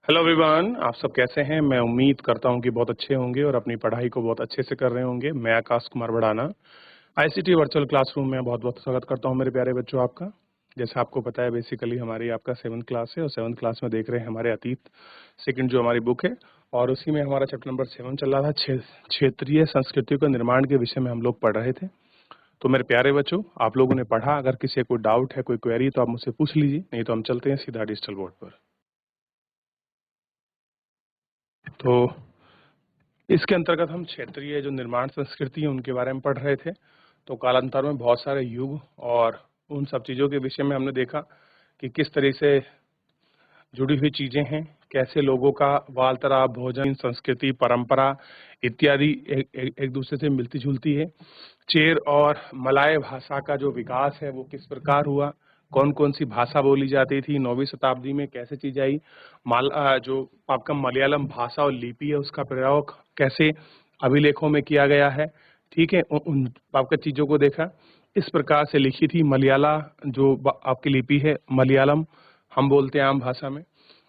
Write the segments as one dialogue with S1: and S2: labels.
S1: Hello everyone, आप सब कैसे हैं। मैं उम्मीद करता हूं कि बहुत अच्छे होंगे और अपनी पढ़ाई को बहुत अच्छे से कर रहे होंगे। मैं आकाश कुमार बढ़ाना आईसीटी वर्चुअल क्लासरूम में बहुत बहुत स्वागत करता हूं मेरे प्यारे बच्चों आपका। जैसा आपको पता है बेसिकली हमारी आपका 7th क्लास है और 7th क्लास में देख रहे हैं हमारे अतीत सेकंड जो हमारी बुक है और उसी में हमारा चैप्टर नंबर 7 चल रहा था। क्षेत्रीय संस्कृतियों के निर्माण के विषय में हम लोग पढ़ रहे थे। तो मेरे प्यारे बच्चों, आप लोगों ने पढ़ा, अगर किसी कोई डाउट है, कोई क्वेरी, तो आप मुझसे पूछ लीजिए, नहीं तो हम चलते हैं सीधा डिजिटल बोर्ड पर। तो इसके अंतर्गत हम क्षेत्रीय जो निर्माण संस्कृति है उनके बारे में पढ़ रहे थे। तो कालांतर में बहुत सारे युग और उन सब चीज़ों के विषय में हमने देखा कि किस तरह से जुड़ी हुई चीज़ें हैं, कैसे लोगों का वार्तालाप, भोजन, संस्कृति, परंपरा इत्यादि एक दूसरे से मिलती जुलती है। चेर और मलाय भाषा का जो विकास है वो किस प्रकार हुआ, कौन कौन सी भाषा बोली जाती थी, 9वीं शताब्दी में कैसे चीज आई, जो आपका मलयालम भाषा और लिपि है उसका प्रयोग कैसे अभिलेखों में किया गया है। ठीक है, उन आपका चीजों को देखा। इस प्रकार से लिखी थी मलयाला, जो आपकी लिपि है मलयालम हम बोलते हैं आम भाषा में।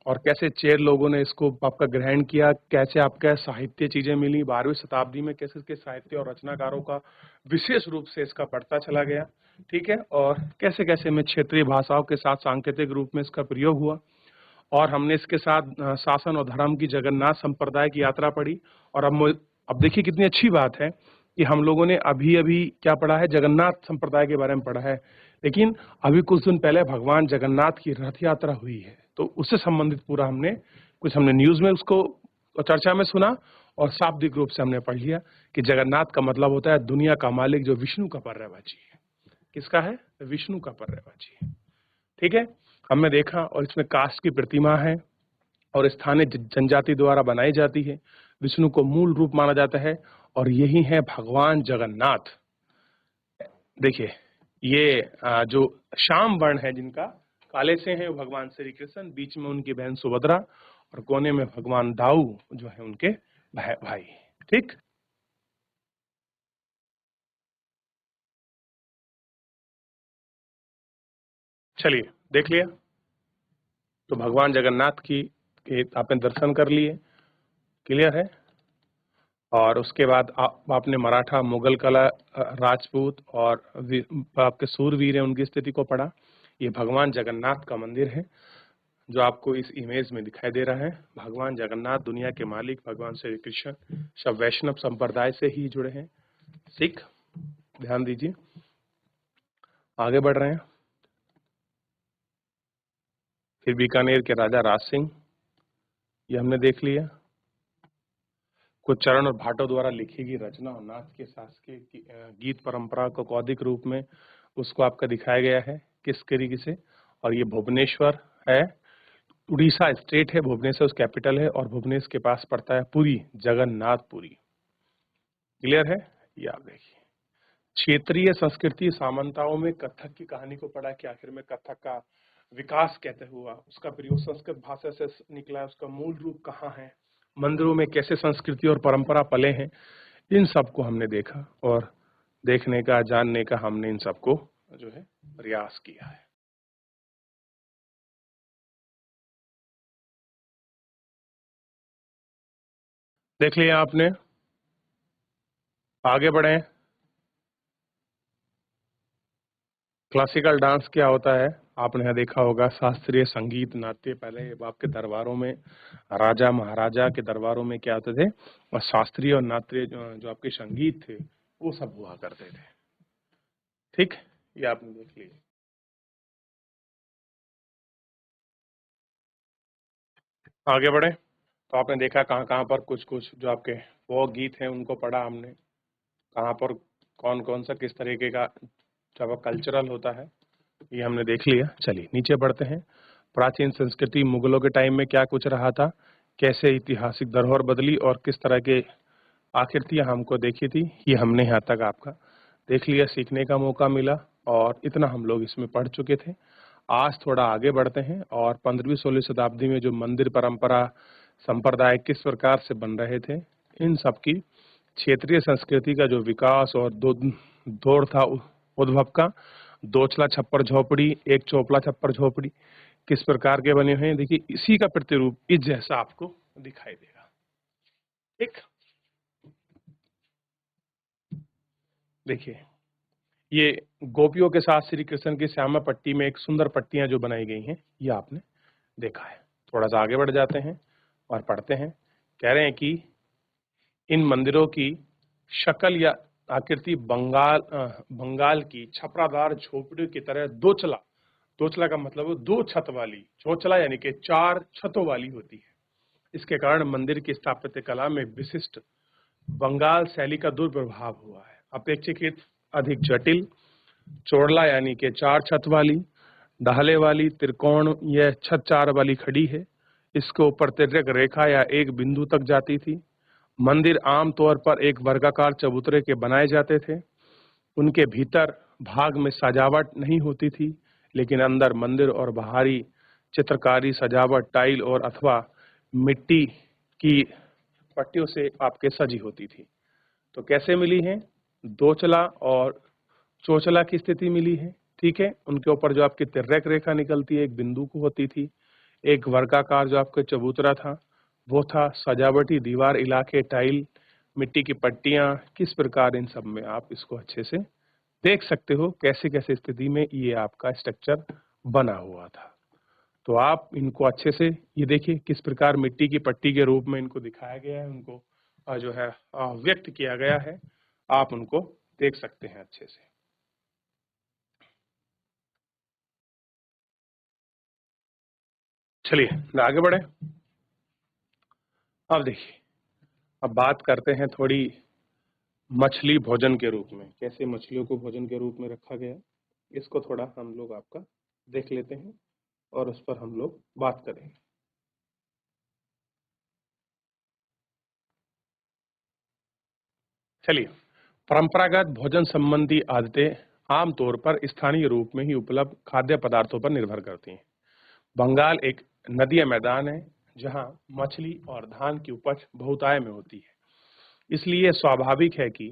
S1: और कैसे चेर लोगों ने इसको आपका ग्रहण किया, कैसे आपका साहित्य चीजें मिली 12वीं शताब्दी में, कैसे इसके साहित्य और रचनाकारों का विशेष रूप से इसका बढ़ता चला गया। ठीक है, और कैसे कैसे में क्षेत्रीय भाषाओं के साथ सांकेतिक रूप में इसका प्रयोग हुआ। और हमने इसके साथ शासन और धर्म की जगन्नाथ संप्रदाय की यात्रा पढ़ी। और अब देखिए कितनी अच्छी बात है कि हम लोगों ने अभी अभी क्या पढ़ा है, जगन्नाथ संप्रदाय के बारे में पढ़ा है। लेकिन अभी कुछ दिन पहले भगवान जगन्नाथ की रथ यात्रा हुई है, तो उससे संबंधित पूरा हमने न्यूज में उसको चर्चा में सुना और शाब्दिक रूप से हमने पढ़ लिया कि जगन्नाथ का मतलब होता है दुनिया का मालिक, जो विष्णु का पर्यायवाची है। किसका है? विष्णु का पर्यायवाची है। ठीक है, हमने देखा। और इसमें काष्ठ की प्रतिमा है और स्थानीय जनजाति द्वारा बनाई जाती है। विष्णु को मूल रूप माना जाता है और यही है भगवान जगन्नाथ। देखिए, ये जो श्याम वर्ण है जिनका, काले से हैं, वो भगवान श्री कृष्ण, बीच में उनकी बहन सुभद्रा और कोने में भगवान दाऊ जो है उनके भाई। ठीक, चलिए देख लिया। तो भगवान जगन्नाथ की के आपने दर्शन कर लिए, क्लियर है। और उसके बाद आपने मराठा, मुगल कला, राजपूत और आपके सूरवीर हैं उनकी स्थिति को पढ़ा। ये भगवान जगन्नाथ का मंदिर है जो आपको इस इमेज में दिखाई दे रहा है। भगवान जगन्नाथ दुनिया के मालिक भगवान श्री कृष्ण सब वैष्णव संप्रदाय से ही जुड़े हैं। सिख, ध्यान दीजिए, आगे बढ़ रहे हैं। फिर बीकानेर के राजा राज सिंह, ये हमने देख लिया। कुछ चरण और भाटों द्वारा लिखी गई रचना और नाच के शासकीय गीत परंपरा को कौदिक रूप में उसको आपका दिखाया गया है किस तरीके से। और ये भुवनेश्वर है, उड़ीसा स्टेट है, भुवनेश्वर कैपिटल है और भुवनेश्वर के पास पड़ता है पुरी, जगन्नाथपुरी। क्लियर है? ये आप देखिए। क्षेत्रीय संस्कृति सामंताओं में कथक की कहानी को पढ़ा कि आखिर में कथक का विकास कैसे हुआ, उसका प्रयोग संस्कृत भाषा से निकला, उसका मूल रूप कहाँ है, मंदिरों में कैसे संस्कृति और परंपरा पले हैं, इन सबको हमने देखा और देखने का, जानने का हमने इन सबको जो है प्रयास किया है। देख लिया आपने, आगे बढ़े। क्लासिकल डांस क्या होता है आपने यहाँ देखा होगा। शास्त्रीय संगीत, नाट्य, पहले आपके दरबारों में, राजा महाराजा के दरबारों में क्या होते थे, और शास्त्रीय और नाट्य जो आपके संगीत थे वो सब हुआ करते थे। ठीक, ये आपने देख लिया। आगे बढ़े तो आपने देखा कहाँ कहाँ पर कुछ कुछ जो आपके वो गीत हैं उनको पढ़ा हमने, कहाँ पर कौन कौन सा किस तरीके का जब कल्चरल होता है, ये हमने देख लिया। चलिए नीचे बढ़ते हैं। प्राचीन संस्कृति, मुगलों के टाइम में क्या कुछ रहा था, कैसे ऐतिहासिक धरोहर बदली और किस तरह के आकृतियां हमको देखी थी, ये हमने यहाँ तक आपका देख लिया, सीखने का मौका मिला और इतना हम लोग इसमें पढ़ चुके थे। आज थोड़ा आगे बढ़ते हैं और 15वीं-16वीं शताब्दी में जो मंदिर परंपरा संप्रदाय किस प्रकार से बन रहे थे, इन सब की क्षेत्रीय संस्कृति का जो विकास और दौर था उद्भव का, दोचला छप्पर झोपड़ी, एक चोपला छप्पर झोपड़ी, किस प्रकार के बने हुए हैं, देखिए इसी का प्रतिरूप इस जैसा आपको दिखाई देगा। ठीक, देखिए ये गोपियों के साथ श्री कृष्ण की श्यामा पट्टी में एक सुंदर पट्टियां जो बनाई गई हैं, ये आपने देखा है। थोड़ा सा आगे बढ़ जाते हैं और पढ़ते हैं। कह रहे हैं कि इन मंदिरों की शक्ल या आकृति बंगाल की छपरादार झोपड़ी की तरह दोचला का मतलब है दो छत वाली, चौचला यानी कि 4 छतों वाली होती है। इसके कारण मंदिर की स्थापत्य कला में विशिष्ट बंगाल शैली का दुर्प्रभाव हुआ है। अपेक्षाकृत अधिक जटिल, चौड़ला यानी कि 4 छत वाली, ढाले वाली, त्रिकोण यह छत 4 वाली खड़ी है। इसके ऊपर तिर्यक रेखा या एक बिंदु तक जाती थी। मंदिर आमतौर पर एक वर्गाकार चबूतरे के बनाए जाते थे। उनके भीतर भाग में सजावट नहीं होती थी, लेकिन अंदर मंदिर और बाहरी चित्रकारी सजावट टाइल और अथवा मिट्टी की पट्टियों से आपके सजी होती थी। तो कैसे मिली हैं? दोचला और चोचला की स्थिति मिली है। ठीक है, उनके ऊपर जो आपकी तिर्यक रेखा निकलती है एक बिंदु को होती थी। एक वर्गाकार जो आपका चबूतरा था वो था, सजावटी दीवार इलाके टाइल, मिट्टी की पट्टियां, किस प्रकार इन सब में आप इसको अच्छे से देख सकते हो कैसे कैसे स्थिति में ये आपका स्ट्रक्चर बना हुआ था। तो आप इनको अच्छे से ये देखिए किस प्रकार मिट्टी की पट्टी के रूप में इनको दिखाया गया है, उनको जो है व्यक्त किया गया है। आप उनको देख सकते हैं अच्छे से। चलिए आगे बढ़े। अब देखिए, अब बात करते हैं थोड़ी मछली भोजन के रूप में, कैसे मछलियों को भोजन के रूप में रखा गया, इसको थोड़ा हम लोग आपका देख लेते हैं और उस पर हम लोग बात करेंगे। चलिए, परंपरागत भोजन संबंधी आदतें आमतौर पर स्थानीय रूप में ही उपलब्ध खाद्य पदार्थों पर निर्भर करती हैं। बंगाल एक नदी मैदान है जहां मछली और धान की उपज बहुतायत में होती है। इसलिए स्वाभाविक है कि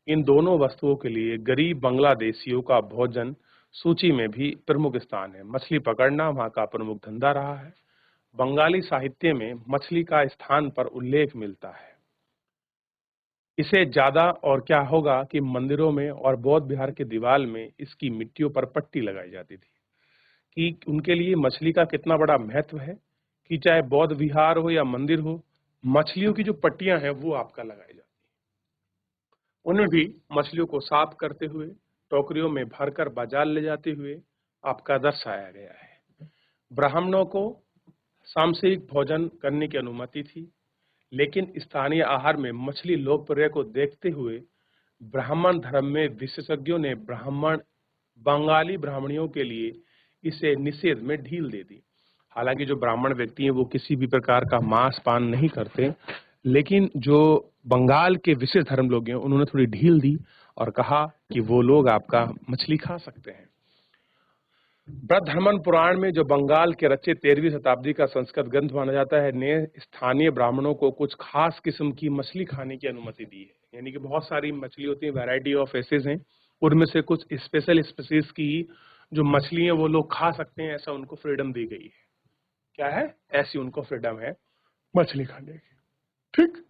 S1: इन दोनों वस्तुओं के लिए गरीब बांग्लादेशियों का भोजन सूची में भी प्रमुख स्थान है। मछली पकड़ना वहां का प्रमुख धंधा रहा है। बंगाली साहित्य में मछली का स्थान पर उल्लेख मिलता है। इसे ज्यादा और क्या होगा कि मंदिरों में और बौद्ध विहार के दीवार में इसकी मिट्टियों पर पट्टी लगाई जाती थी कि उनके लिए मछली का कितना बड़ा महत्व है, कि चाहे बौद्ध विहार हो या मंदिर हो, मछलियों की जो पट्टियां हैं वो आपका लगाई जाती है। उन्हें भी मछलियों को साफ करते हुए टोकरियों में भरकर बाजार ले जाते हुए आपका दर्शाया गया है। ब्राह्मणों को सामूहिक भोजन करने की अनुमति थी, लेकिन स्थानीय आहार में मछली लोकप्रिय को देखते हुए ब्राह्मण धर्म में विशेषज्ञों ने बंगाली ब्राह्मणियों के लिए इसे निषेध में ढील दे दी। हालांकि जो ब्राह्मण व्यक्ति हैं वो किसी भी प्रकार का मांस पान नहीं करते, लेकिन जो बंगाल के विशेष धर्म लोग हैं उन्होंने थोड़ी ढील दी और कहा कि वो लोग आपका मछली खा सकते हैं। बृहद्रमण पुराण में जो बंगाल के रचित 13वीं शताब्दी का संस्कृत ग्रंथ माना जाता है ने स्थानीय ब्राह्मणों को कुछ खास किस्म की मछली खाने की अनुमति दी है। यानी कि बहुत सारी मछली होती है, वैरायटी ऑफ फिशेज हैं, उनमें से कुछ स्पेशल स्पीसीज की जो मछली है वो लोग खा सकते हैं, ऐसा उनको फ्रीडम दी गई है। क्या है? ऐसी उनको फ्रीडम है मछली खाने की। ठीक,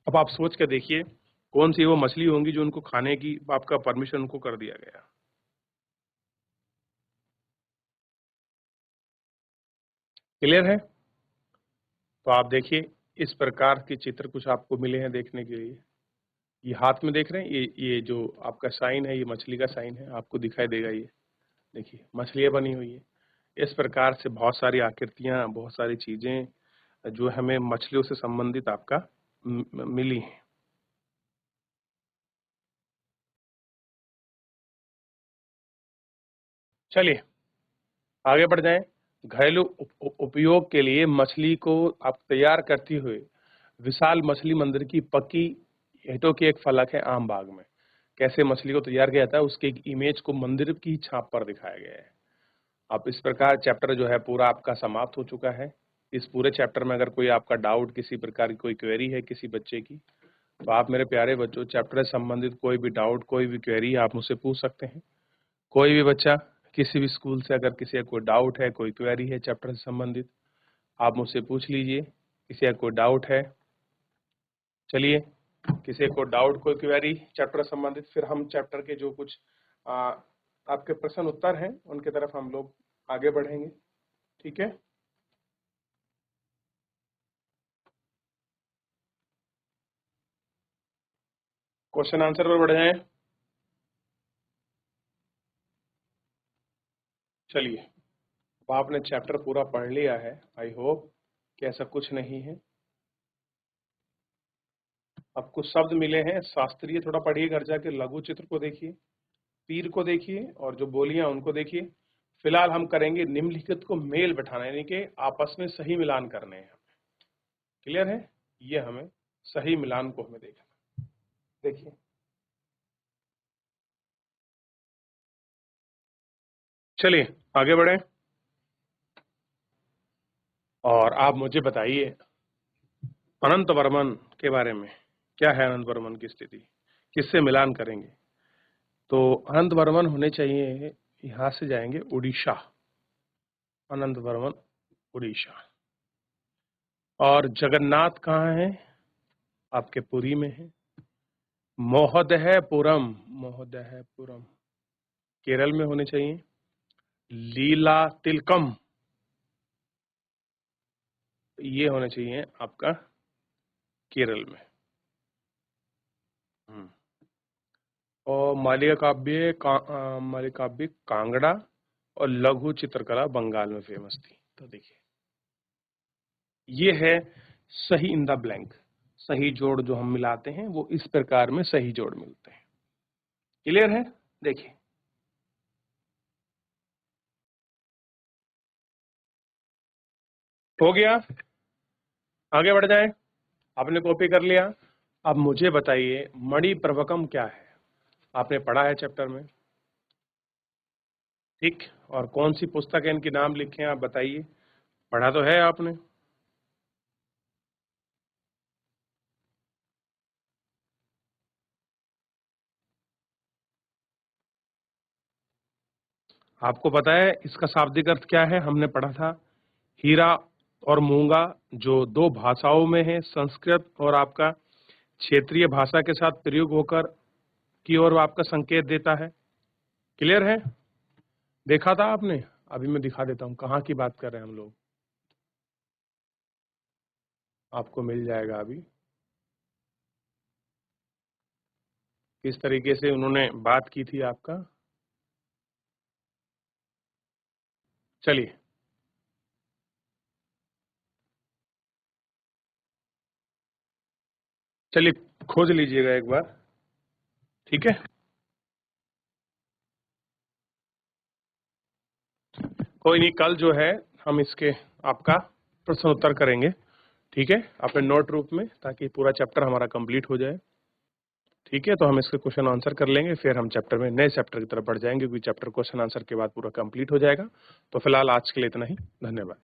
S1: अब आप सोच के देखिए कौन सी वो मछली होंगी जो उनको खाने की आपका परमिशन उनको कर दिया गया। क्लियर है? तो आप देखिए इस प्रकार के चित्र कुछ आपको मिले हैं देखने के लिए। ये हाथ में देख रहे हैं, ये जो आपका साइन है ये मछली का साइन है, आपको दिखाई देगा। ये देखिए मछलियाँ बनी हुई है। इस प्रकार से बहुत सारी आकृतियां, बहुत सारी चीजें जो हमें मछलियों से संबंधित आपका मिली हैं। चलिए आगे बढ़ जाएं। घरेलू उपयोग के लिए मछली को आप तैयार करते हुए विशाल मछली मंदिर की पक्की ईंटों की एक फलक है आम बाग में। कैसे मछली को तैयार किया जाता है उसके एक इमेज को मंदिर की छाप पर दिखाया गया है। अब इस प्रकार चैप्टर जो है पूरा आपका समाप्त हो चुका है। इस पूरे चैप्टर में अगर कोई आपका डाउट, किसी प्रकार की कोई क्वेरी है किसी बच्चे की, तो आप मेरे प्यारे बच्चों चैप्टर से संबंधित कोई भी डाउट, कोई भी क्वेरी आप मुझसे पूछ सकते हैं। कोई भी बच्चा किसी भी स्कूल से अगर किसी का कोई डाउट है, कोई क्वेरी है चैप्टर से संबंधित, आप मुझसे पूछ लीजिए। किसी का कोई डाउट है, चलिए किसी को डाउट, कोई क्वेरी चैप्टर से संबंधित, फिर हम चैप्टर के जो कुछ आपके प्रश्न उत्तर हैं उनके तरफ हम लोग आगे बढ़ेंगे। ठीक है, क्वेश्चन आंसर पर बढ़ जाएं। चलिए, अब आपने चैप्टर पूरा पढ़ लिया है, आई होप कि ऐसा कुछ नहीं है। अब कुछ शब्द मिले हैं शास्त्रीय, थोड़ा पढ़िए घर जाके, लघु चित्र को देखिए, तीर को देखिए और जो बोलियां उनको देखिए। फिलहाल हम करेंगे निम्नलिखित को मेल बैठाना, यानी कि आपस में सही मिलान करने हैं हमें। क्लियर है, ये हमें सही मिलान को हमें देखना। देखिए, चलिए आगे बढ़े और आप मुझे बताइए अनंत वर्मन के बारे में। क्या है अनंत वर्मन की स्थिति, किससे मिलान करेंगे? तो अनंत वर्मन होने चाहिए, यहां से जाएंगे उड़ीसा, अनंत वर्मन उड़ीसा। और जगन्नाथ कहाँ है? आपके पुरी में है। महोदयपुरम, महोदयपुरम केरल में होने चाहिए। लीला तिलकम ये होने चाहिए आपका केरल में। और मालिका काव्य कांगड़ा और लघु चित्रकला बंगाल में फेमस थी। तो देखिए, ये है सही इन द ब्लैंक, सही जोड़ जो हम मिलाते हैं वो इस प्रकार में सही जोड़ मिलते हैं। क्लियर है? देखिए, हो गया, आगे बढ़ जाएं। आपने कॉपी कर लिया। अब मुझे बताइए मणि प्रवकम क्या है? आपने पढ़ा है चैप्टर में, ठीक? और कौन सी पुस्तक है, इनके नाम लिखे हैं आप बताइए। पढ़ा तो है आपने। आपको पता है इसका शाब्दिक अर्थ क्या है? हमने पढ़ा था हीरा और मूंगा, जो दो भाषाओं में है, संस्कृत और आपका क्षेत्रीय भाषा के साथ प्रयोग होकर की ओर आपका संकेत देता है। क्लियर है? देखा था आपने? अभी मैं दिखा देता हूं कहाँ की बात कर रहे हैं हम लोग, आपको मिल जाएगा अभी। किस तरीके से उन्होंने बात की थी आपका। चलिए, चलिए खोज लीजिएगा एक बार, ठीक है? कोई नहीं, कल जो है हम इसके आपका प्रश्न उत्तर करेंगे, ठीक है, अपने नोट रूप में, ताकि पूरा चैप्टर हमारा कंप्लीट हो जाए। ठीक है, तो हम इसके क्वेश्चन आंसर कर लेंगे, फिर हम चैप्टर में नए चैप्टर की तरफ बढ़ जाएंगे, क्योंकि चैप्टर क्वेश्चन आंसर के बाद पूरा कंप्लीट हो जाएगा। तो फिलहाल आज के लिए इतना ही, धन्यवाद।